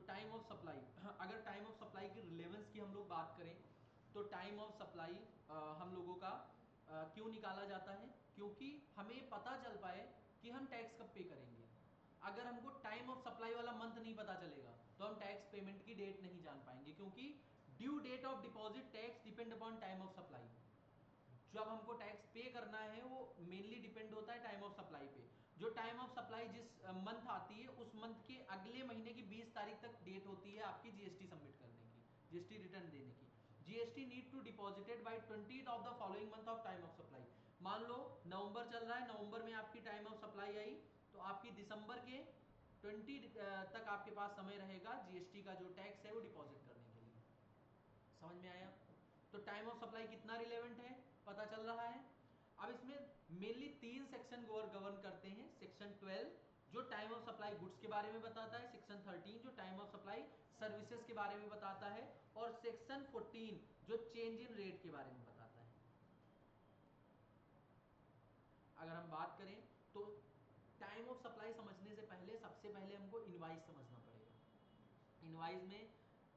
Time of supply, अगर time of supply की relevance की हम लोग बात करें तो टाइम ऑफ सप्लाई हम लोगों का क्यों निकाला जाता है, क्योंकि हमें पता चल पाए कि हम टैक्स कब पे करेंगे। अगर हमको टाइम ऑफ सप्लाई वाला मंथ नहीं पता चलेगा तो हम टैक्स पेमेंट की डेट नहीं जान पाएंगे, क्योंकि due date of deposit tax depend upon time of supply. जब हमको टैक्स पे करना है वो मेनली डिपेंड होता है टाइम ऑफ सप्लाई पे। जो टाइम ऑफ सप्लाई जिस मंथ आती है उस मंथ के अगले महीने की 20 तारीख तक डेट होती है आपकी जीएसटी सबमिट करने की, जीएसटी रिटर्न देने की। GST need to deposited by 20 of the following month of time of supply. मान लो नवंबर चल रहा है, नवंबर में आपकी टाइम ऑफ सप्लाई आई तो आपकी दिसंबर के 20 तक आपके पास समय रहेगा जीएसटी का जो टैक्स है वो डिपॉजिट करने के लिए। समझ में आया? तो टाइम ऑफ सप्लाई कितना रिलेवेंट है पता चल रहा है। अब इसमें मेनली 3 सेक्शन गवर्न करते हैं। सेक्शन 12 जो टाइम ऑफ सप्लाई गुड्स के बारे में बताता है, सेक्शन 13 जो टाइम ऑफ सप्लाई सर्विसेज के बारे में बताता है, और सेक्शन 14 जो चेंज इन रेट के बारे में बताता है। अगर हम बात करें तो टाइम ऑफ सप्लाई समझने से पहले सबसे पहले हमको इनवाइस समझना पड़ेगा। इनवाइस में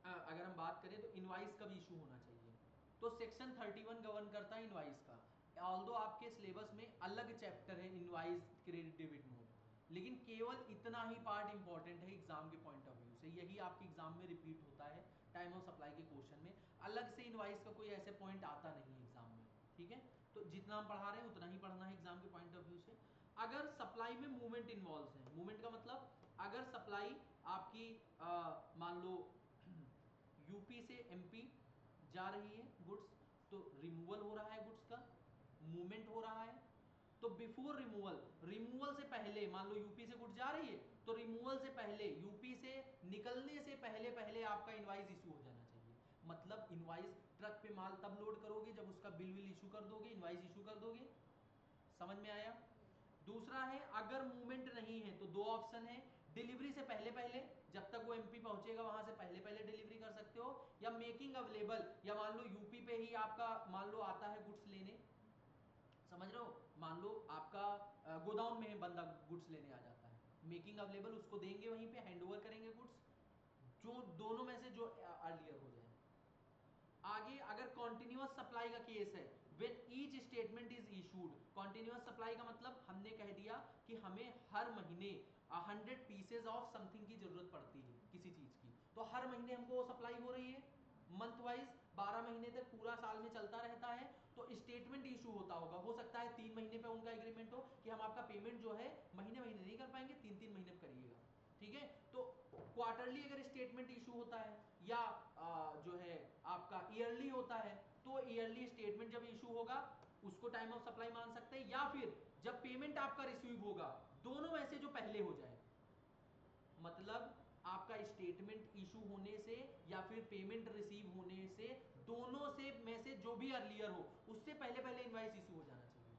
अगर हम बात करें तो इनवाइस कब इशू होना चाहिए, तो सेक्शन 31 गवर्न करता है इनवाइस का। ऑल्दो आपके सिलेबस में अलग चैप्टर है इनवाइस क्रेडिट डेबिट नोट, लेकिन केवल इतना ही पार्ट इंपॉर्टेंट है एग्जाम के पॉइंट ऑफ व्यू से, यही आपके एग्जाम में रिपीट होता है टाइम ऑफ सप्लाई के क्वेश्चन में। अलग से इनवाइस का कोई ऐसे पॉइंट आता नहीं है एग्जाम में, ठीक है। तो जितना हम पढ़ा रहे हैं उतना ही पढ़ना है एग्जाम के पॉइंट ऑफ व्यू से। अगर सप्लाई में मूवमेंट इन्वॉल्व है, मूवमेंट का मतलब अगर सप्लाई आपकी मान लो यूपी से एमपी जा रही है गुड्स, तो रिमूवल हो रहा है गुड्स का, मूवमेंट हो रहा है। तो बिफोर रिमूवल, रिमूवल से पहले मान लो यूपी से गुड्स जा रही है तो रिमूवल से पहले, यूपी से निकलने से पहले पहले आपका इनवाइस इशू हो जाना चाहिए। मतलब इनवाइस ट्रक पे माल तब लोड करोगे जब उसका बिल विल इशू कर दोगे, इनवाइस इशू कर दोगे। समझ में आया? दूसरा है अगर मूवमेंट नहीं है तो दो ऑप्शन है, डिलीवरी से पहले पहले, जब तक वो एमपी पहुंचेगा वहां से पहले पहले डिलीवरी कर सकते हो, या मेकिंग अवेलेबल, या मान लो यूपी पे ही आपका मान लो आता है गुड्स लेने, समझ रहे हो, मान लो आपका गोदाउन में बंदा गुड्स लेने आ जाता है, मेकिंग अवेलेबल उसको देंगे, वहीं पे हैंडओवर करेंगे गुड्स, जो दोनों में से जो अर्लियर हो जाए। आगे अगर कॉन्टिन्यूअस सप्लाई का केस है, when each statement is issued, continuous supply का मतलब हमने कह दिया कि हमें हर महीने 100 पीसेज ऑफ समथिंग की जरूरत पड़ती है किसी चीज की, तो हर महीने हमको वो सप्लाई हो रही है मंथ वाइज, 12 महीने तक पूरा साल में चलता रहता है, तो स्टेटमेंट इशू होता होगा। हो सकता है 3 महीने पे उनका एग्रीमेंट हो कि हम आपका पेमेंट जो है महीने महीने नहीं कर पाएंगे, 3-3 महीने पे करिएगा, ठीक है। तो क्वार्टरली अगर स्टेटमेंट इशू होता है या जो है आपका ईयरली होता है, तो ईयरली स्टेटमेंट जब इशू होगा उसको टाइम ऑफ सप्लाई मान सकते हैं, या फिर जब पेमेंट आपका रिसीव होगा, दोनों में से जो पहले हो जाए। मतलब आपका स्टेटमेंट इशू होने से या फिर पेमेंट रिसीव होने से, दोनों से में से जो भी अर्लियर हो उससे पहले पहले इनवाइस इशू हो जाना चाहिए।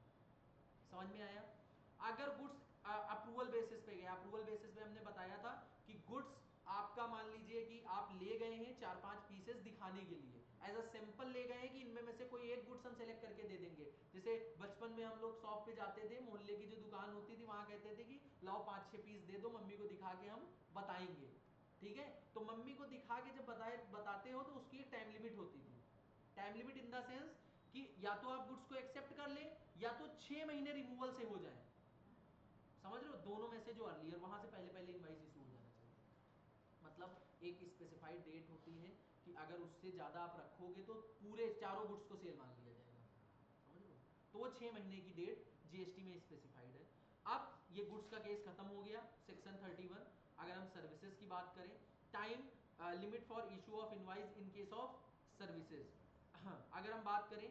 समझ में आया? अगर गुड्स अप्रूवल बेसिस पे गए, अप्रूवल बेसिस पे हमने बताया था कि गुड्स आपका मान लीजिए कि आप ले गए हैं 4-5 पीसेस दिखाने के लिए, एज अ सैंपल ले गए हैं कि इनमें में से कोई एक गुड्स हम सेलेक्ट करके दे देंगे। जैसे बचपन में हम लोग शॉप पे जाते थे, मोहल्ले की जो दुकान होती थी वहां कहते थे कि लाओ 5-6 पीस दे दो, मम्मी को दिखा के हम बताएंगे, ठीक है। तो मम्मी को दिखा के जब बताते हो तो उसकी एक टाइम लिमिट होती थी। Time limit in the sense कि या तो आप गुड्स को एक्सेप्ट कर ले या तो 6 महीने रिमूवल से हो जाए। समझ रहे हो, दोनों में से जो अर्लियर, वहां से पहले पहले इनवाइस इशू हो जाना चाहिए। मतलब एक स्पेसिफाइड डेट होती है कि अगर उससे ज्यादा आप रखोगे तो पूरे चारों गुड्स को सेल मान लिया जाएगा, समझ रहे हो। तो वो 6 महीने की डेट जीएसटी में स्पेसिफाइड है। अब ये गुड्स का केस खत्म हो गया, सेक्शन 31। अगर हम सर्विसेज की बात करें, time limit for issue of invoice in case of services. अगर हम बात करें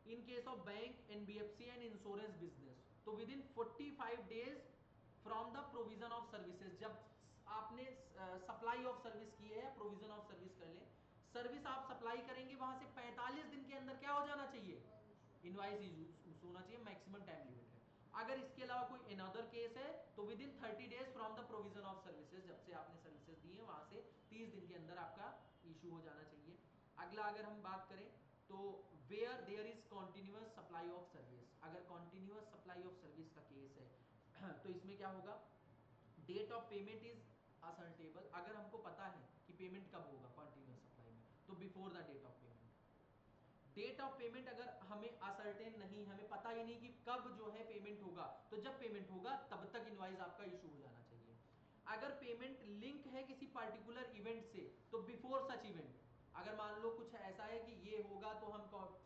in case of bank, NBFC and insurance business, तो within 45 days from the provision of services, जब आपने सप्लाई ऑफ सर्विस की है या प्रोविजन ऑफ सर्विस कर ले, सर्विस आप सप्लाई करेंगे वहां से 45 दिन के अंदर क्या हो जाना चाहिए, इनवाइस इशू होना चाहिए, मैक्सिमम टाइम लिमिट है। अगर इसके अलावा कोई अनदर केस है तो with in 30 days from the provision of services, जब से आपने सर्विसेज दी है वहां से 30 दिन के अंदर आपका इशू हो जाना चाहिए। अगला अगर हम बात करें तो where there is continuous supply of service, अगर कॉन्टिन्यूअस सप्लाई ऑफ सर्विस का केस है तो इसमें क्या होगा, date of payment is ascertainable, अगर हमको पता है कि पेमेंट कब होगा कंटिन्यूअस सप्लाई में, तो before the date of payment. Date of payment अगर हमें असर्टेन नहीं, हमें पता ही नहीं कि कब जो है पेमेंट होगा, तो जब पेमेंट होगा तब तक इनवॉइस आपका इशू हो जाना चाहिए। अगर पेमेंट लिंक है किसी पर्टिकुलर इवेंट से, तो बिफोर सच इवेंट, अगर मान लो कुछ ऐसा है कि ये होगा तो हम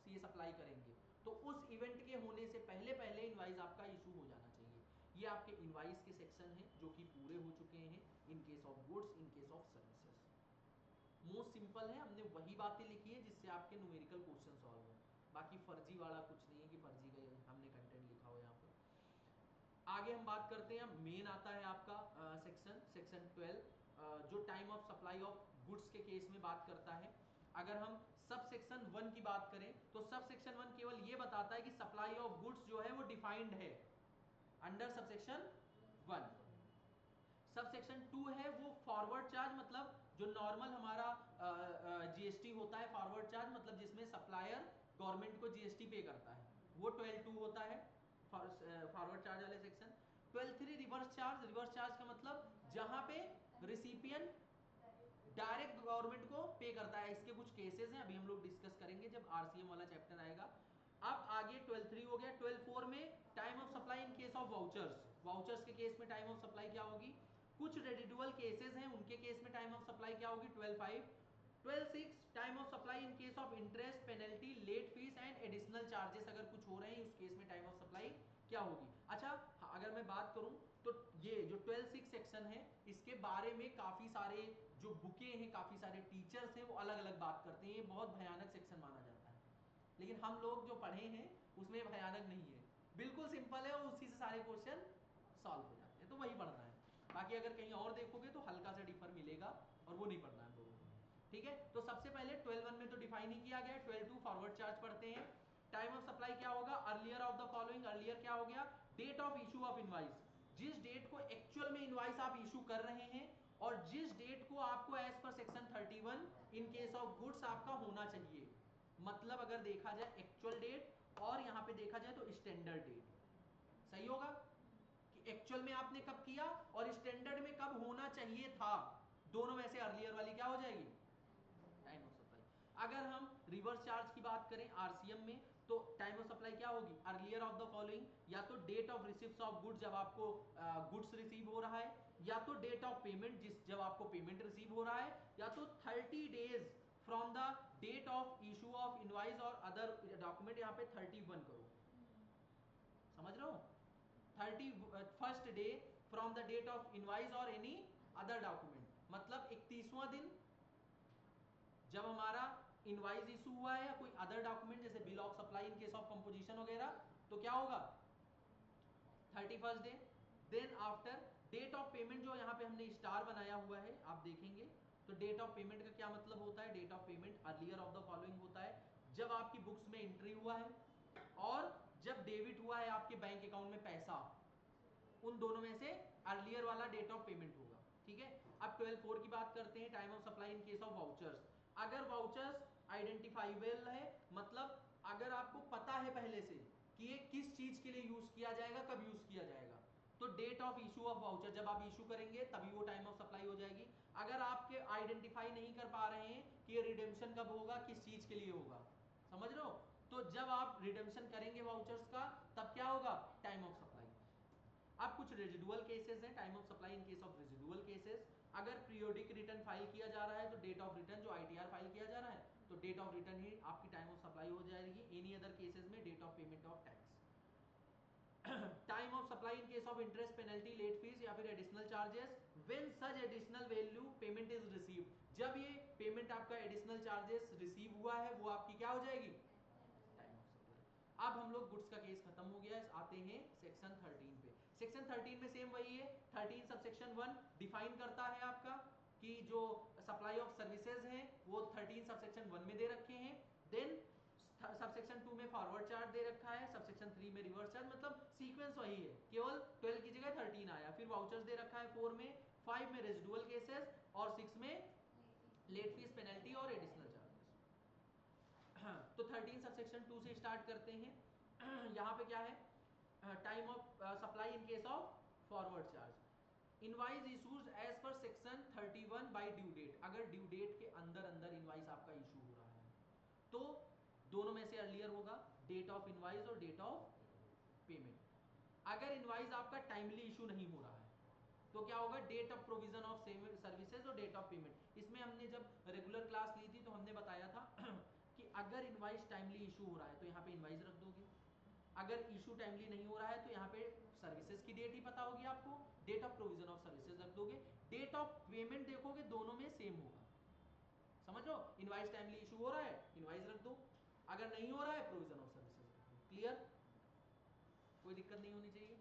ये सप्लाई करेंगे, तो उस इवेंट के होने से पहले पहले इनवॉइस आपका इशू हो जाना चाहिए। ये आपके इनवॉइस के सेक्शन हैं जो कि पूरे हो चुके हैं इन case of goods, in case of services. Most simple है, हमने वही बातें लिखी है जिससे आपके न्यूमेरिकल क्वेश्चन सॉल्व हो, बाकी फर्जी वाला कुछ नहीं है कि फर्जी का हमने कंटेंट लिखा हो यहाँ पर। आगे हम बात करते हैं, मेन आता है आपका सेक्शन 12 जो time of supply of goods के केस में बात करता है। अगर हम सब सेक्शन 1 की बात करें तो सब सेक्शन 1 केवल ये बताता है कि सप्लाई ऑफ गुड्स जो है वो डिफाइंड है under sub section 1। Sub section 2 है वो फॉरवर्ड चार्ज, मतलब जो नॉर्मल हमारा जीएसटी होता है, फॉरवर्ड चार्ज मतलब जिसमें सप्लायर गवर्नमेंट को जीएसटी पे करता है, वो 12(2) होता है फॉरवर्ड चार्ज वाले section. 12(3) reverse charge. Reverse charge का मतलब जहां पे रिसिपिएंट डायरेक्ट गवर्नमेंट को पे करता है। इसके कुछ केसेस हैं, अभी हम लोग डिस्कस करेंगे जब आरसीएम वाला चैप्टर आएगा। अब आगे 12(3) हो गया। 12(4) में time of supply in case of vouchers. Vouchers के केस में टाइम ऑफ सप्लाई क्या होगी? कुछ रेडिडुअल केसेस हैं उनके केस में टाइम ऑफ सप्लाई क्या होगी? 12(5). 12(6) time of supply in case of interest, penalty, late fee and additional charges अगर कुछ हो रहे हैं उस केस में टाइम ऑफ सप्लाई क्या होगी? अच्छा, अगर मैं बात करूं तो ये जो 12(6) सेक्शन है इसके बारे में काफी सारे जो बुकें हैं, काफी सारे टीचर्स हैं वो अलग अलग बात करते हैं। ये बहुत भयानक सेक्शन माना जाता है, लेकिन हम लोग जो पढ़े हैं उसमें भयानक नहीं है, बिल्कुल सिंपल है और उसी से सारे क्वेश्चन सॉल्व हो जाते हैं, तो वही पढ़ना है। बाकी अगर कहीं और देखोगे तो हल्का सा डिफर मिलेगा और वो नहीं पढ़ना है लोगों को, ठीक है। तो सबसे पहले 12(1) में तो डिफाइन ही किया गया है। 12(2) फॉरवर्ड चार्ज पढ़ते हैं। टाइम ऑफ सप्लाई क्या होगा? Earlier of the following. Earlier क्या हो गया? Date of issue of invoice, जिस डेट को एक्चुअल में इनवाइस आप इशू कर रहे हैं और जिस डेट को आपको as per section 31 in case of goods आपका होना चाहिए। मतलब अगर देखा जाए एक्चुअल डेट और यहां पे देखा जाए तो स्टैंडर्ड डेट, सही होगा कि एक्चुअल में आपने कब किया और स्टैंडर्ड में कब होना चाहिए था, दोनों में से अर्लियर वाली क्या हो जाएगी? Time of supply. अगर हम रिवर्स चार्ज की बात करें आरसीएम में तो टाइम ऑफ सप्लाई क्या होगी? अर्लियर ऑफ द फॉलोइंग, या तो date of receipt of goods जब आपको गुड्स रिसीव हो रहा है, या तो डेट ऑफ पेमेंट जिस जब आपको पेमेंट रिसीव हो रहा है, या तो 30 days from the date of issue of invoice और अदर डॉक्यूमेंट। यहां पे 31 करो, समझ रहे हो? 31st day from the date of invoice और एनी अदर डॉक्यूमेंट, मतलब 31वां दिन जब हमारा इनवाइस इशू हुआ है या कोई अदर डॉक्यूमेंट जैसे bill of supply in case of composition वगैरह, तो क्या होगा? 31st day. Then after date of payment, जो यहाँ पे हमने स्टार बनाया हुआ है आप देखेंगे, तो डेट ऑफ पेमेंट का क्या मतलब होता है? Date of payment earlier of the following होता है जब आपकी बुक्स में एंट्री हुआ है और जब डेबिट हुआ है आपके बैंक अकाउंट में पैसा, उन दोनों में से अर्लियर वाला डेट ऑफ पेमेंट होगा, ठीक है। अब 12(4) की बात करते हैं, time of supply in case of vouchers. अगर वाउचर्स आइडेंटिफाइबल है, मतलब अगर आपको पता है पहले से कि ये किस चीज के लिए यूज किया जाएगा, कब यूज किया जाएगा, तो date of issue of voucher जब आप इशू करेंगे तभी वो टाइम ऑफ सप्लाई हो जाएगी। अगर आपके आइडेंटिफाई नहीं कर पा रहे हैं कि ये रिडेम्पशन कब होगा, किस चीज के लिए होगा, समझ रहे हो, तो जब आप रिडेम्पशन करेंगे वाउचर्स का तब क्या होगा? Time of supply. अब कुछ रेजिडुअल केसेस हैं, time of supply in case of residual cases. अगर पीरियोडिक रिटर्न फाइल किया जा रहा है तो डेट ऑफ रिटर्न, जो आईटीआर फाइल किया जा रहा है तो डेट ऑफ रिटर्न ही आपकी टाइम ऑफ सप्लाई हो जाएगी। एनी अदर केसेस में date of payment of tax. Time of supply in case of interest, penalty, late fee या फिर additional charges when such additional value payment is received, जब ये payment आपका additional charges receive हुआ है वो आपकी क्या हो जाएगी? Time of supply. अब हम लोग गुड्स का केस खत्म हो गया है, आते हैं सेक्शन 13 पे। सेक्शन 13 में सेम वही है, 13 सब सेक्शन 1 डिफाइन करता है आपका कि जो सप्लाई ऑफ सर्विसेज हैं वो 13 सब सेक्शन 1 में दे रखे हैं। देन सबसेक्शन 2 में फॉरवर्ड चार्ज दे रखा है, सबसेक्शन 3 में रिवर्स चार्ज, मतलब सीक्वेंस वही है, केवल 12 की जगह 13 आया। फिर वाउचर्स दे रखा है 4 में, 5 में रेजिडुअल केसेस और 6 में लेट फीस, पेनल्टी और एडिशनल चार्जेस। तो 13 सबसेक्शन 2 से स्टार्ट करते हैं। यहाँ पे क्या है? Time of supply in case of forward charge. Invoice issues as per section दोनों में से अर्लियर होगा डेट ऑफ इनवाइस और डेट ऑफ पेमेंट। अगर इनवाइस आपका टाइमली इशू नहीं हो रहा है तो क्या होगा, date of provision of services और डेट ऑफ पेमेंट। इसमें हमने जब रेगुलर क्लास ली थी तो हमने बताया था कि अगर इनवाइस टाइमली इशू हो रहा है तो यहाँ पे इनवाइस रख दोगे, अगर इशू टाइमली नहीं हो रहा है तो यहाँ पे सर्विसेज की डेट ही पता होगी आपको, date of provision of services रख दोगे। डेट ऑफ पेमेंट देखोगे दोनों में सेम होगा, समझ लो, इनवाइस टाइमली इशू हो रहा है इनवाइस रख दो, अगर नहीं हो रहा है प्रोविजन ऑफ सर्विसेज रख दो। क्लियर, कोई दिक्कत नहीं होनी चाहिए।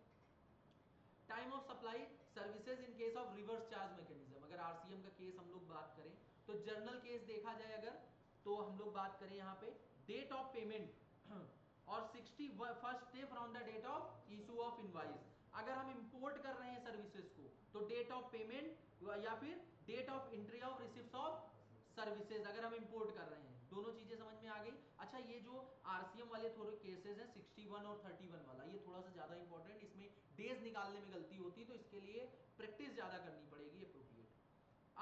Time of supply services in case of reverse charge mechanism, अगर आरसीएम का केस हम लोग बात करें तो जर्नल केस देखा जाए अगर, तो हम लोग बात करें यहाँ पे डेट ऑफ पेमेंट और 61st day from the date of issue of invoice. अगर हम इंपोर्ट कर रहे हैं सर्विसेज को तो डेट ऑफ पेमेंट या फिर date of entry of receipts of services अगर हम इंपोर्ट कर रहे हैं, दोनों चीजें समझ में आ गई। अच्छा, ये जो आरसीएम वाले थोड़े केसेस हैं 61 और 31 वाला, ये थोड़ा सा ज्यादा इंपॉर्टेंट, इसमें डेज निकालने में गलती होती है तो इसके लिए प्रैक्टिस ज्यादा करनी पड़ेगी अप्रोप्रिएट।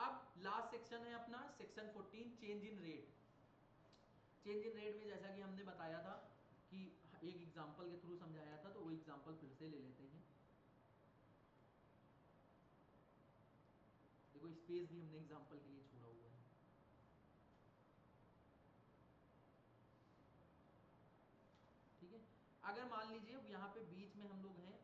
अब लास्ट सेक्शन है अपना section 14, change in rate. Change in rate में जैसा कि हमने बताया था कि एक एग्जांपल के थ्रू समझाया था, तो वो एग्जांपल फिर से ले लेते हैं। देखो स्पेस भी हमने एग्जांपल के लिए छोड़ा हुआ है। ठीक है, अगर मान लीजिए यहाँ पे बीच में हम लोग हैं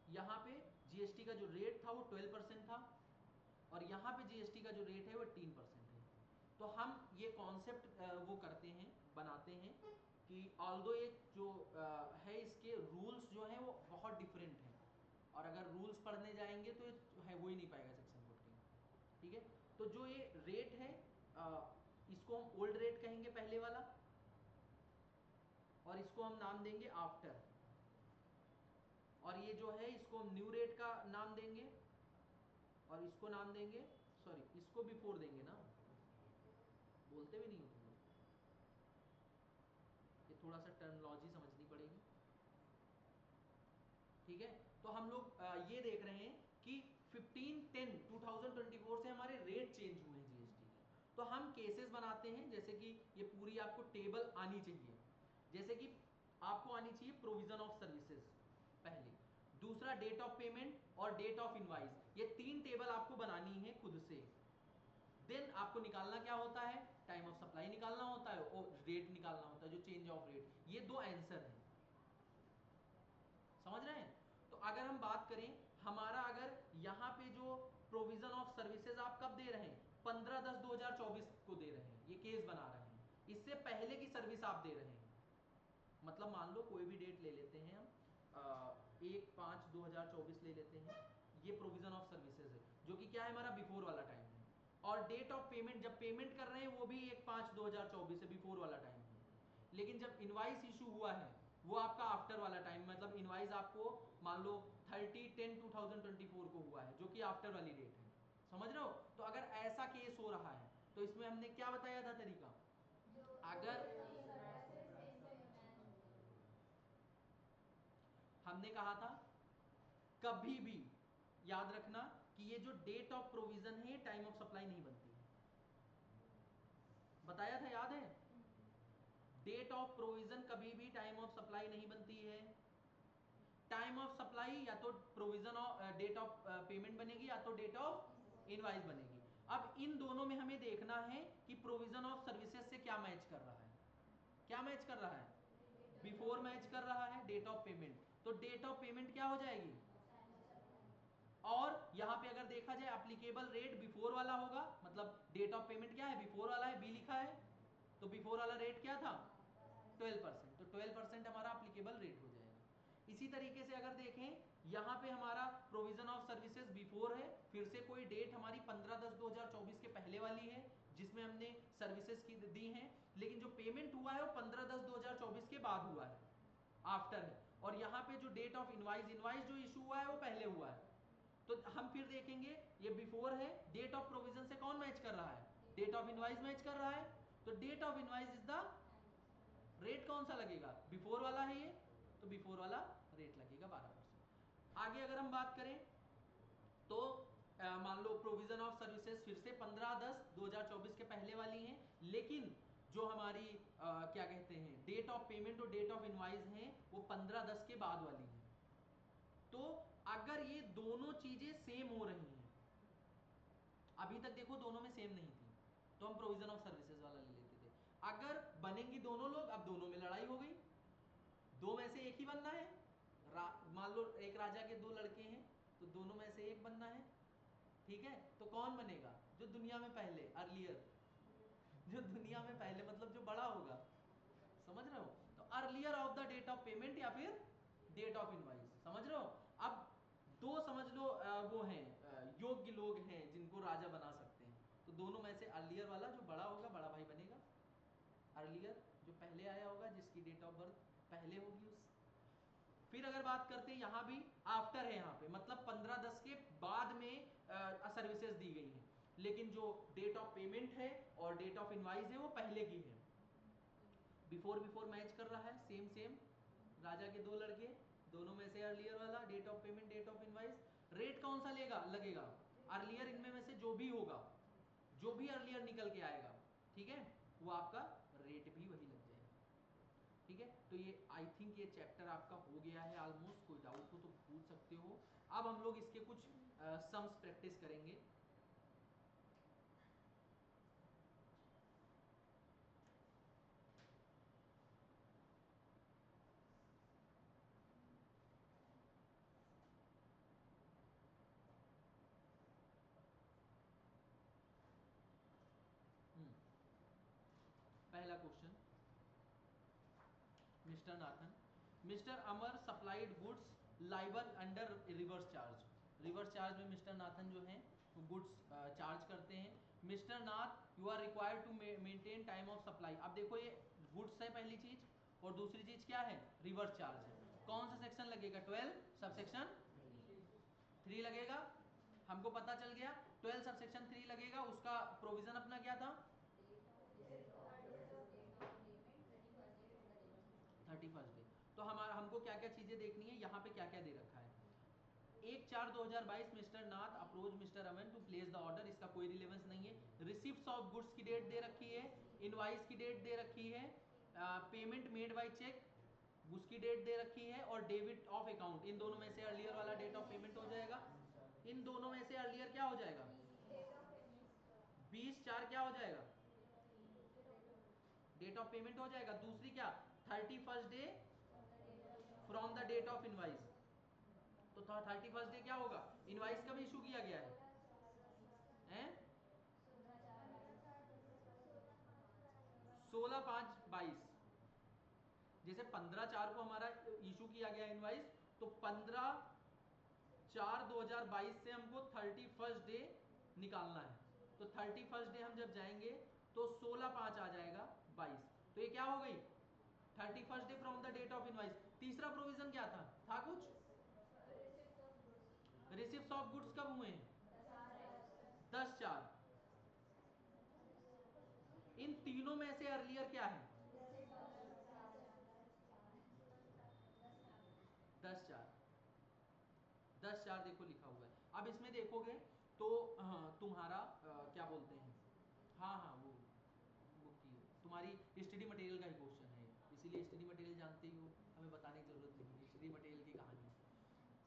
यहाँ पे जीएसटी का जो रेट था वो 12% था और यहाँ पे जीएसटी का जो रेट है वो 18% है। तो हम ये कॉन्सेप्ट वो करते हैं, बनाते हैं कि ऑल्दो ये जो है इसके रूल्स जो हैं वो बहुत डिफरेंट हैं और अगर रूल्स पढ़ने जाएंगे तो है वो ही नहीं पाएगा सेक्शन 14। ठीक है, तो जो ये रेट है इसको हम ओल्ड रेट कहेंगे पहले वाला, और इसको हम नाम देंगे आफ्टर, और ये जो है इसको हम न्यू रेट का नाम देंगे और इसको नाम देंगे, सॉरी इसको बिफोर देंगे ना, बोलते भी नहीं हो तुम लोग, ये थोड़ा सा टर्मिनोलॉजी समझनी पड़ेगी। ठीक है, तो हम लोग ये देख रहे हैं कि 15/10/2024 से हमारे रेट चेंज हुए हैं जीएसटी के, तो हम केसेस बनाते हैं, जैसे कि ये पूरी आपको टेबल आनी चाहिए, जैसे कि आपको आनी चाहिए प्रोविजन ऑफ सर्विसेज पहले, दूसरा डेट ऑफ पेमेंट और डेट ऑफ इनवाइस, ये 3 टेबल आपको बनानी है खुद से। देन आपको निकालना क्या होता है, टाइम ऑफ सप्लाई निकालना होता है और रेट निकालना होता है जो चेंज ऑफ रेट, ये 2 आंसर हैं, समझ रहे हैं। तो अगर हम बात करें हमारा, अगर यहाँ पे जो प्रोविजन ऑफ सर्विसेज आप कब दे रहे हैं, 15/10/2024 को दे रहे हैं, ये केस बना रहे हैं, इससे पहले की सर्विस आप दे रहे हैं, मतलब मान लो कोई भी डेट ले लेते हैं हम, 1/5/2024 ले लेते हैं, ये प्रोविजन ऑफ सर्विसेज है जो कि क्या है हमारा बिफोर वाला टाइम है, और डेट ऑफ पेमेंट जब पेमेंट कर रहे हैं वो भी 1/5/2024 है, बिफोर वाला टाइम है। लेकिन जब इनवाइस इशू हुआ है वो आपका आफ्टर वाला टाइम, मतलब इनवाइस आपको मान लो 30/10/2024 को हुआ है जो कि आफ्टर वाली डेट है, समझ रहे हो। तो अगर ऐसा केस हो रहा है तो इसमें हमने क्या बताया था तरीका, अगर हमने कहा था कभी भी याद रखना कि ये जो डेट ऑफ प्रोविजन है टाइम ऑफ सप्लाई नहीं बनती है, बताया था याद है, डेट ऑफ प्रोविजन कभी भी टाइम ऑफ सप्लाई नहीं बनती है। टाइम ऑफ सप्लाई या तो provision of date of payment बनेगी या तो डेट ऑफ इनवाइस बनेगी। अब इन दोनों में हमें देखना है कि प्रोविजन ऑफ सर्विसेज से क्या मैच कर रहा है, क्या मैच कर रहा है, बिफोर मैच कर रहा है डेट ऑफ पेमेंट, तो डेट ऑफ पेमेंट क्या हो जाएगी, और यहां पे अगर देखा जाए एप्लीकेबल रेट बिफोर वाला होगा, मतलब डेट ऑफ पेमेंट क्या है बिफोर वाला है, बी लिखा है, तो बिफोर वाला रेट क्या था 12%, तो 12% हमारा एप्लीकेबल रेट हो जाएगा। इसी तरीके से अगर देखें यहां पे हमारा प्रोविजन ऑफ सर्विसेज बिफोर है, फिर से कोई डेट हमारी 15/10/2024 के पहले वाली है जिसमें हमने सर्विसेज की दी हैं, लेकिन जो पेमेंट हुआ है वो 15/10/2024 के बाद हुआ है, आफ्टर है, और यहाँ पे जो डेट ऑफ इनवाइस, इनवाइस जो इशू हुआ है वो पहले हुआ है, तो हम फिर देखेंगे ये बिफोर है, डेट ऑफ प्रोविजन से कौन मैच कर रहा है, डेट ऑफ इनवाइस मैच कर रहा है, तो date of invoice is the rate, कौन सा लगेगा बिफोर वाला है ये, तो बिफोर वाला रेट लगेगा 12%। आगे अगर हम बात करें तो मान लो प्रोविजन ऑफ सर्विसेज फिर से 15/10/2024 के पहले वाली हैं, लेकिन जो हमारी क्या कहते हैं डेट ऑफ पेमेंट और डेट ऑफ इनवाइस हैं वो 15/10 के बाद वाली हैं। तो अगर ये दोनों चीजें सेम हो रही हैं, अभी तक देखो दोनों में सेम नहीं थी, तो हम प्रोविजन ऑफ सर्विसेज वाला ले लेते थे। अगर बनेंगी दोनों लोग, अब दोनों में लड़ाई हो गई, दो में से एक ही बनना है। मान लो एक राजा के दो लड़के हैं, तो दोनों में से एक बनना है, ठीक है। तो कौन बनेगा? जो दुनिया में पहले, अर्लियर, जो दुनिया में पहले मतलब जो बड़ा होगा, समझ रहे हो? तो earlier of the date of payment या फिर डेट ऑफ इनवाइस, समझ रहे हो? अब दो समझ लो वो हैं योग्य लोग हैं जिनको राजा बना सकते हैं, तो दोनों में से अर्लियर वाला जो बड़ा होगा, बड़ा भाई बनेगा। अर्लियर जो पहले आया होगा, जिसकी डेट ऑफ बर्थ पहले होगी उस। फिर अगर बात करते हैं, यहां भी आफ्टर है, यहां पे मतलब 15/10 के बाद में सर्विसेज दी गई हैं, लेकिन जो डेट ऑफ पेमेंट है और डेट ऑफ इनवाइस है वो पहले की है। बिफोर बिफोर मैच कर रहा है, सेम सेम, राजा के दो लड़के, दोनों में से अर्लियर वाला, date of payment date of invoice. Rate कौन सा लगेगा? अर्लियर इनमें में से जो भी होगा, जो भी अर्लियर निकल के आएगा, ठीक है, वो आपका रेट भी वही लग जाएगा, ठीक है। तो ये आई थिंक ये चैप्टर आपका हो गया है ऑलमोस्ट। कोई डाउट हो तो पूछ सकते हो। अब हम लोग इसके कुछ सम्स प्रैक्टिस करेंगे। पहला question, Mister Nathan, Mister Amar supplied goods liable under reverse charge. Reverse charge में मिस्टर नाथन जो है वो गुड्स चार्ज करते हैं। Mister Nath, you are required to maintain time of supply. अब देखो ये गुड्स है पहली चीज, और दूसरी चीज क्या है? रिवर्स चार्ज है। कौन सा सेक्शन लगेगा? 12 सबसेक्शन 3 लगेगा। हमको पता चल गया 12 सबसेक्शन 3 लगेगा। उसका प्रोविजन अपना क्या था? 31 डे। तो हमारा हमको क्या क्या चीजें देखनी है, यहाँ पे क्या क्या दे रखा है। 1/4/2022 mister Nath approach mister Aman to place the order, इसका कोई रिलेवेंस नहीं है। रिसिप्ट ऑफ गुड्स की डेट दे रखी है, इनवाइस की डेट दे रखी है, पेमेंट मेड बाय चेक उसकी डेट दे रखी है, और डेबिट ऑफ अकाउंट। इन दोनों में से अर्लियर वाला डेट ऑफ पेमेंट हो जाएगा। इन दोनों में से अर्लियर क्या हो जाएगा? 20/4 क्या हो जाएगा? डेट ऑफ पेमेंट हो जाएगा। दूसरी क्या? 31 day from the date of invoice. तो 31 डे क्या होगा? इनवाइस कब इशू किया गया है? हैं? 16/5/22। जैसे 15/4 को हमारा इशू किया गया इनवाइस, तो 15/4/2022 से हमको 31 डे निकालना है। तो 31 डे हम जब जाएंगे तो 16/5 आ जाएगा 22। तो ये क्या हो गई? 31 day from the date of invoice. तीसरा प्रोविजन क्या था कुछ? रिसिप्ट ऑफ गुड्स कब हुए हैं? 10/4। इन तीनों में से अर्लियर क्या है? 10/4। 10/4 देखो लिखा हुआ है। अब इसमें देखोगे तो तुम्हारा क्या बोलते हैं, हाँ हाँ वो की तुम्हारी स्टडी मटेरियल का ही क्वेश्चन है, इसीलिए स्टडी मटेरियल जानते ही हो, हमें बताने की जरूरत नहीं है। स्टडी मटेरियल की कहानी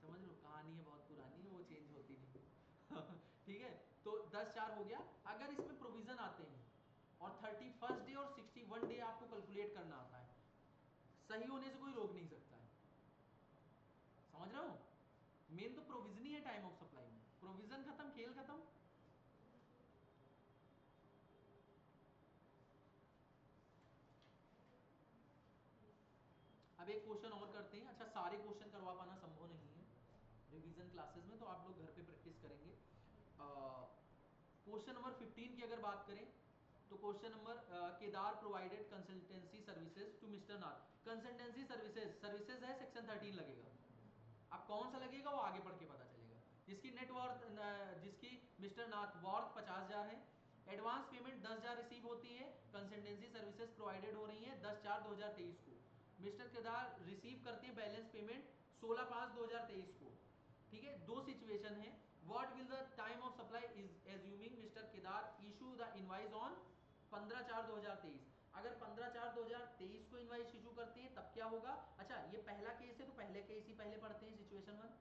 समझ लो, कहानी है बहुत पुरानी है, वो चेंज होती नहीं। ठीक है, तो 10/4 हो गया। अगर इसमें प्रोविजन आते हैं और 31 डे और 61 डे आपको कैलकुलेट करना आता है, सही होने से कोई रोक नहीं सकता है। समझ रहे हो? मेन तो प्रोविजन ही है टाइम ऑफ सप्लाई में। प्रोविजन खत्म, खेल खत्म। अब एक क्वेश्चन और करते हैं। अच्छा, सारे क्वेश्चन करवा पाना संभव नहीं है रिवीजन क्लासेस में, तो आप लोग घर पे प्रैक्टिस करेंगे। क्वेश्चन नंबर 15 की अगर बात करें तो question number Kedar provided consultancy services to mister Nath. Consultancy services है, सेक्शन 13 लगेगा। अब कौन सा लगेगा वो आगे पढ़ के पता चलेगा। जिसकी नेटवर्थ, जिसकी मिस्टर नाथ वर्थ 50,000 है, एडवांस पेमेंट 10,000 रिसीव होती है, कंसल्टेंसी सर्विसेज प्रोवाइडेड हो रही है 10/4/2023 को। मिस्टर केदार रिसीव करते हैं बैलेंस पेमेंट 16/5/2023 को। ठीक है, दो सिचुएशन है। What will the time of supply is assuming mister Kedar issue the invoice on 15/4/2023। अगर 15/4/2023 को इनवाइस इशू करते हैं तब क्या होगा? अच्छा ये पहला केस है तो पहले केस ही पहले पढ़ते हैं, सिचुएशन 1,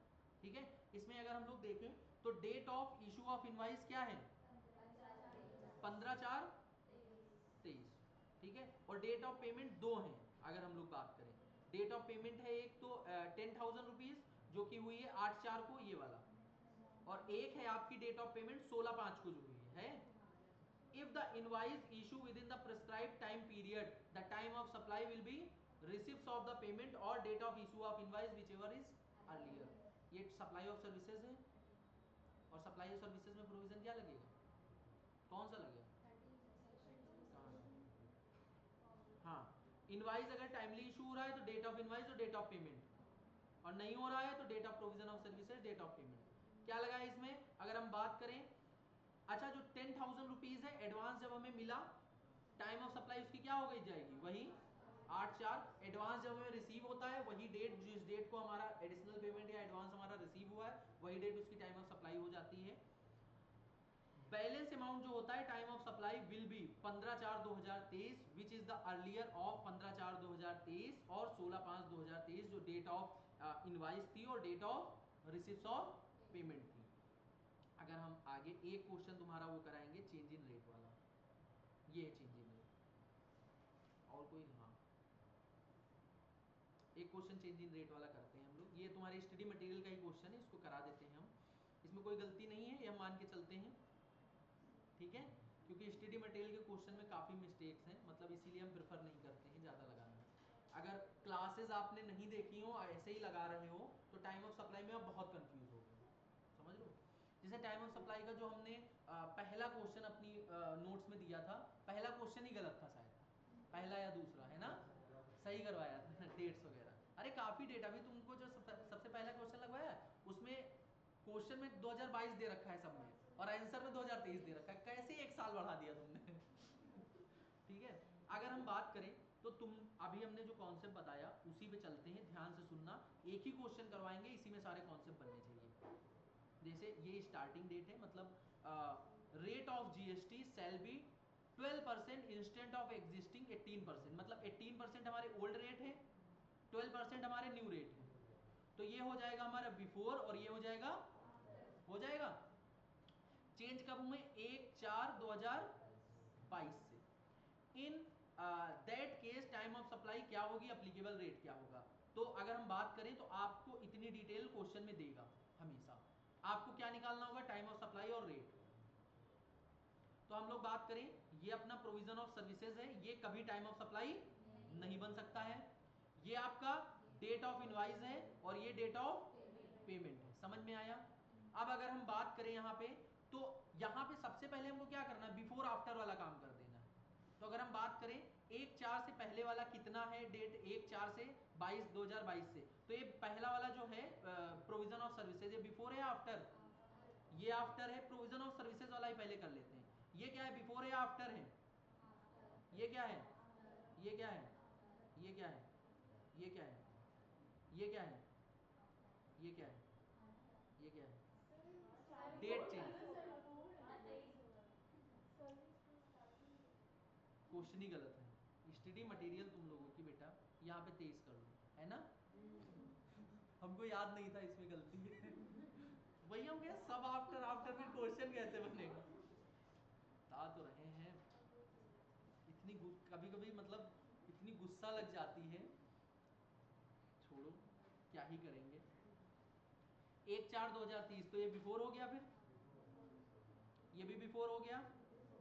ठीक है। इसमें अगर हम लोग देखें तो date of issue of invoice क्या है? 15/4/23, ठीक है। और डेट ऑफ पेमेंट दो हैं अगर हम लोग बात करें। डेट ऑफ पेमेंट है एक तो 10,000 रुपीज जो कि हुई है 8/4 को, ये वाला, और एक है आपकी डेट ऑफ पेमेंट 16/5 को जो हुई है। If the invoice issue within the prescribed time period, the time of supply will be receipts of the payment or date of issue of invoice whichever is earlier। ये supply of services है, और supply of services में provision क्या लगेगा? कौन सा लगेगा? हाँ, इनवाइस अगर टाइमली इशू हो रहा है तो डेट ऑफ इनवाइस और डेट ऑफ पेमेंट, और नहीं हो रहा है तो date of provision of services, date of payment. क्या लगा है इसमें अगर हम बात करें? अच्छा जो 10,000 रुपीज है एडवांस जब हमें मिला, टाइम ऑफ सप्लाई उसकी क्या हो गई जाएगी? वही 8/4। एडवांस जब हमें रिसीव होता है वही डेट, जिस डेट को हमारा एडिशनल पेमेंट या एडवांस हमारा रिसीव हुआ है वही डेट उसकी टाइम ऑफ सप्लाई हो जाती है। बैलेंस अमाउंट जो होता है time of supply will be 15/4/2023 which is the earlier of 15/4/2023 और 16/5/2023 जो डेट ऑफ इनवाइस थी और date of receipt of payment थी। अगर हम आगे एक क्वेश्चन तुम्हारा वो कराएंगे चेंज इन रेट वाला, ये है चेंज इन रेट। और कोई? हाँ, एक क्वेश्चन चेंज इन रेट वाला करते हैं हम लोग। ये तुम्हारे स्टडी मटेरियल का ही क्वेश्चन है, इसको करा देते हैं हम। इसमें कोई गलती नहीं है, ये हम मान के चलते हैं, ठीक है। क्योंकि स्टडी मटेरियल के क्वेश्चन में काफ़ी मिस्टेक्स हैं, मतलब इसीलिए हम प्रेफर नहीं करते हैं ज़्यादा लगाना। अगर क्लासेस आपने नहीं देखी हो, ऐसे ही लगा रहे हो, तो टाइम ऑफ सप्लाई में आप बहुत कंफ्यूज हो गए, समझ लो। जैसे टाइम ऑफ सप्लाई का जो हमने पहला क्वेश्चन अपनी नोट्स में दिया था, पहला क्वेश्चन ही गलत था शायद, पहला या दूसरा, है ना? सही करवाया था डेट्स वगैरह। अरे काफ़ी डेट, अभी तुमको जो सबसे पहला क्वेश्चन लगवाया उसमें क्वेश्चन में 2022 दे रखा है सब में, और आंसर में 2023 दे रखा है। कैसे एक साल बढ़ा दिया तुमने? ठीक है। अगर हम बात करें तो तुम अभी हमने जो कॉन्सेप्ट बताया उसी पे चलते हैं, ध्यान से सुनना। एक ही क्वेश्चन करवाएंगे, इसी में सारे कॉन्सेप्ट बनने चाहिए। जैसे ये स्टार्टिंग डेट है, मतलब rate of GST shall be 12% instant of existing 18%। मतलब 18% हमारे ओल्ड रेट है, 12% हमारे न्यू रेट है। तो ये हो जाएगा हमारा बिफोर और ये हो जाएगा, हो जाएगा। चेंज कब हुए? 1/4/2022 से। In that case time of supply क्या होगी, अप्लीकेबल रेट क्या होगा? तो अगर हम बात करें तो आपको इतनी डिटेल क्वेश्चन में देगा हमेशा। आपको क्या निकालना होगा? टाइम ऑफ सप्लाई और रेट। तो हम लोग बात करें, ये अपना प्रोविजन ऑफ सर्विसेज है, ये कभी टाइम ऑफ सप्लाई नहीं बन सकता है। ये आपका डेट ऑफ इनवाइस है और ये डेट ऑफ पेमेंट है। समझ में आया? अब अगर हम बात करें यहाँ पे, तो यहाँ पे सबसे पहले हमको क्या करना है? बिफोर आफ्टर वाला काम कर देना है। तो अगर हम बात करें 1/4 से पहले वाला कितना है डेट? 1/4 से 2022 से, तो ये पहला वाला जो है प्रोविजन ऑफ सर्विसेज, ये बिफोर है या आफ्टर? ये आफ्टर है। प्रोविजन ऑफ सर्विसेज वाला ही पहले कर लेते हैं। ये क्या है, बिफोर है या आफ्टर है? ये क्या है? ये क्या है? ये क्या है? ये क्या है? ये क्या है? ये क्या है? ये क्या है? Date change. क्वेश्चन ही गलत है। स्टडी मटेरियल तुम लोगों की बेटा यहाँ पे 23 कर लो, है ना? हमको याद नहीं था इसमें गलती है। वही हम कहे सब आफ्टर आफ्टर में क्वेश्चन कैसे बनेगा? बता तो रहे हैं। इतनी कभी कभी मतलब इतनी गुस्सा लग जाती है, छोड़ो क्या ही करेंगे। 1/4/2030 तो ये बिफोर हो गया, फिर ये भी बिफोर हो गया,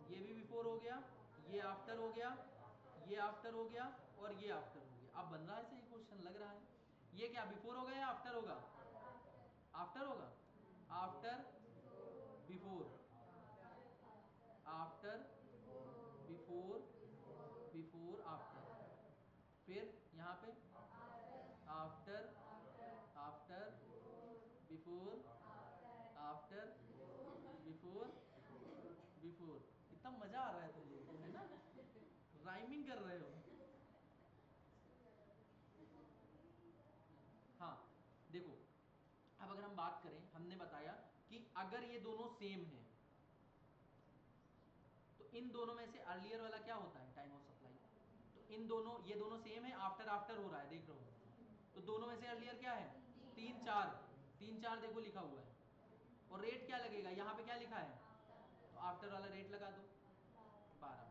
ये भी बिफोर हो गया, ये आफ्टर हो गया, ये आफ्टर हो गया और ये आफ्टर हो गया। अब बन रहा है सही क्वेश्चन, लग रहा है। ये क्या बिफोर होगा या आफ्टर होगा? आफ्टर होगा। After before, after before, before after. फिर यहाँ पे after, after before, after before, before. कितना मजा आ रहा है तुम लोगों को, है ना? राइमिंग कर रहे हो। हाँ देखो, अब अगर हम बात करें, हमने बताया कि अगर ये दोनों सेम है तो इन दोनों में से अर्लियर वाला क्या होता है, टाइम ऑफ सप्लाई। तो इन दोनों, ये दोनों सेम है, आफ्टर आफ्टर हो रहा है, देख रहे हो, तो दोनों में से अर्लियर क्या है, 3 4, 3 4 देखो लिखा हुआ है। और रेट क्या लगेगा, यहाँ पे क्या लिखा है, तो आफ्टर वाला रेट लगा दो 12।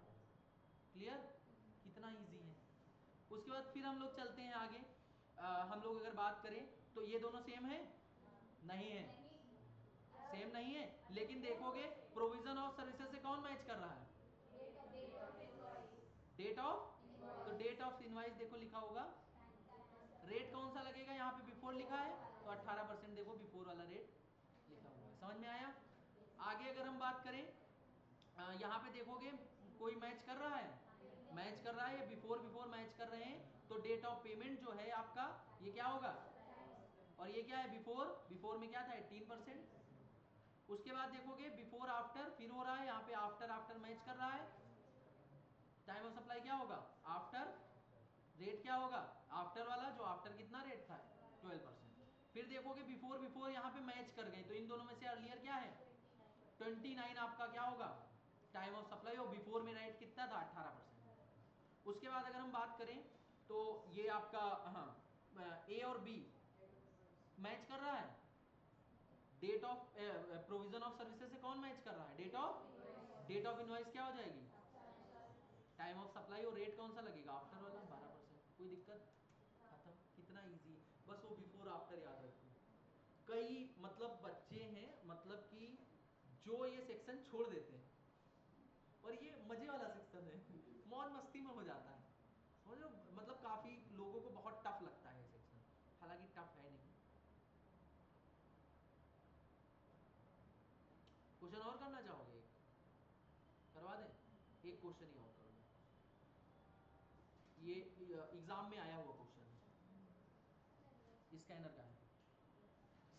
क्लियर, कितना इजी है। उसके बाद फिर हम लोग चलते हैं आगे। हम लोग अगर बात करें तो ये दोनों सेम है, नहीं है, सेम नहीं है, लेकिन देखोगे प्रोविजन ऑफ सर्विसेज से कौन मैच कर रहा है, डेट ऑफ, तो डेट ऑफ इनवाइस देखो लिखा होगा, रेट कौन सा लगेगा, यहाँ पे बिफोर लिखा है तो 18% देखो बिफोर वाला रेट लिखा हुआ है। समझ में आया। आगे अगर हम बात करें, यहाँ पे देखोगे कोई मैच कर रहा है, मैच कर रहा है, या बिफोर बिफोर मैच कर रहे हैं, तो डेट ऑफ पेमेंट जो है आपका ये क्या होगा, और ये क्या है बिफोर, बिफोर में क्या था 18%। उसके बाद देखोगे बिफोर आफ्टर फिर हो रहा है, यहाँ पे आफ्टर आफ्टर मैच कर रहा है, टाइम ऑफ सप्लाई क्या होगा, आफ्टर, रेट क्या होगा, आफ्टर वाला, जो आफ्टर कितना रेट था 12%। फिर देखोगे बिफोर बिफोर यहाँ पे मैच कर गए, तो इन दोनों में से अर्लियर क्या है 29 आपका क्या होगा टाइम ऑफ सप्लाई, और बिफोर में रेट कितना था 18%। उसके बाद अगर हम बात करें तो ये आपका, हाँ, ए और बी मैच कर रहा है, date of provision of services से कौन मैच कर रहा है, डेट ऑफ इनवॉइस क्या हो जाएगी, टाइम ऑफ सप्लाई, और रेट कौन सा लगेगा आफ्टर वाला 12%। कोई दिक्कत, खत्म, कितना इजी है, बस वो बिफोर आफ्टर याद रखो। कई मतलब बच्चे हैं, मतलब कि जो ये सेक्शन छोड़ देते हैं, और ये मजे वाला सेक्शन है, मौज मस्ती में हो जाता है, समझ लो, मतलब काफी लोगों को बहुत टफ लगता है सेक्शन, हालांकि टफ है नहीं। क्वेश्चन और करना चाहोगे, एक करवा दें, एक क्वेश्चन ही और कर दो, ये एग्जाम में आया हुआ क्वेश्चन है, स्कैनर का है।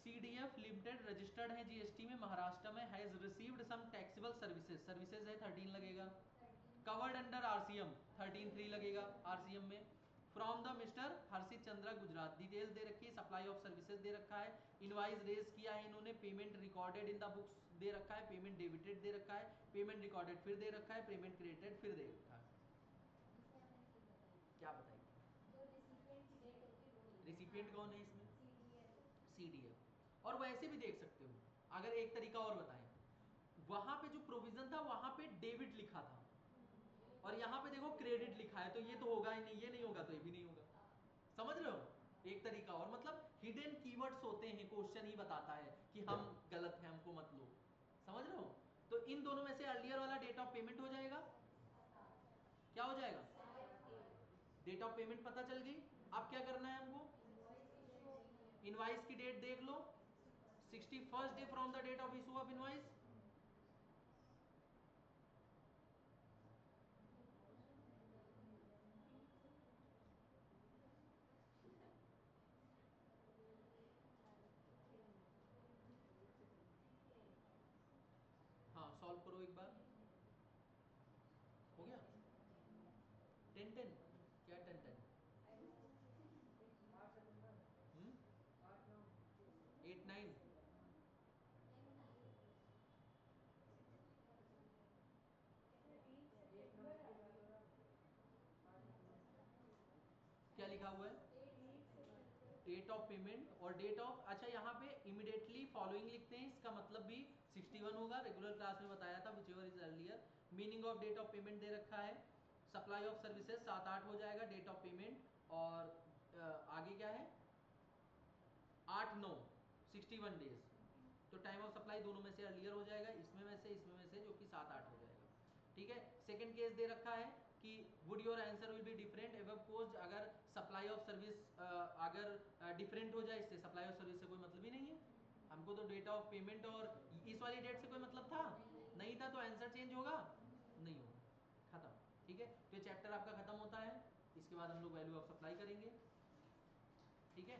CDF लिमिटेड रजिस्टर्ड है जीएसटी में महाराष्ट्र में, has received some taxable services, services है 13 लगेगा, कवर्ड अंडर आरसीएम 13(3) लगेगा आरसीएम में, from the Mister Harshit Chandra Gujarat, details दे रखी है, सप्लाई ऑफ सर्विसेज दे रखा है, इनवाइस रेज किया है इन्होंने, payment recorded in the books दे रखा है, पेमेंट डेबिटेड दे रखा है, पेमेंट रिकॉर्डेड फिर दे रखा है, पेमेंट क्रेडिटेड फिर दे रखा है। क्या बताइए, रिसिपिएंट कौन है इसमें, CDF। और वैसे भी देख सकते हो, अगर एक तरीका और बताएं, वहां पे जो प्रोविजन था वहां पे डेबिट लिखा था, और यहाँ पे देखो क्रेडिट लिखा है, तो ये तो होगा ही नहीं, ये नहीं होगा तो ये भी नहीं होगा, समझ रहे हो, एक तरीका और, मतलब हिडन कीवर्ड्स होते हैं, क्वेश्चन ही बताता है कि हम गलत हैं, हमको मत लो, समझ रहे हो। तो इन दोनों में से अर्लियर वाला डेट ऑफ पेमेंट हो जाएगा, क्या हो जाएगा, डेट ऑफ पेमेंट पता चल गई। अब क्या करना है हमको, इनवाइस की डेट देख लो, 61st day from the date of issue of invoice, हाँ सॉल्व करो एक बार, हो गया 10 10, क्या 10 10, 8 9, क्या लिखा हुआ है, डेट ऑफ पेमेंट और डेट ऑफ, अच्छा यहाँ पे इमीडिएटली फॉलोइंग लिखते हैं, इसका मतलब भी 61 होगा, रेगुलर क्लास में बताया था, whichever is earlier. Meaning of date of payment दे रखा है, सप्लाई ऑफ सर्विसेज 7 8 हो जाएगा डेट ऑफ पेमेंट, और आगे क्या है 8 9, 61 डेज, तो टाइम ऑफ सप्लाई दोनों में से अर्लियर हो जाएगा, इसमें में से जो कि 7 8 हो जाएगा। ठीक है, सेकंड केस दे रखा है कि would your answer will be different above cause, अगर सप्लाई ऑफ सर्विस अगर डिफरेंट हो जाए, इससे सप्लाई ऑफ सर्विस से कोई मतलब ही नहीं है, हमको तो डेट ऑफ पेमेंट और इस वाली डेट से कोई मतलब था नहीं था, तो आंसर चेंज होगा नहीं होगा, खत्म। ठीक है, तो ये चैप्टर आपका खत्म होता है, इसके बाद हम लोग वैल्यू ऑफ सप्लाई करेंगे। ठीक है,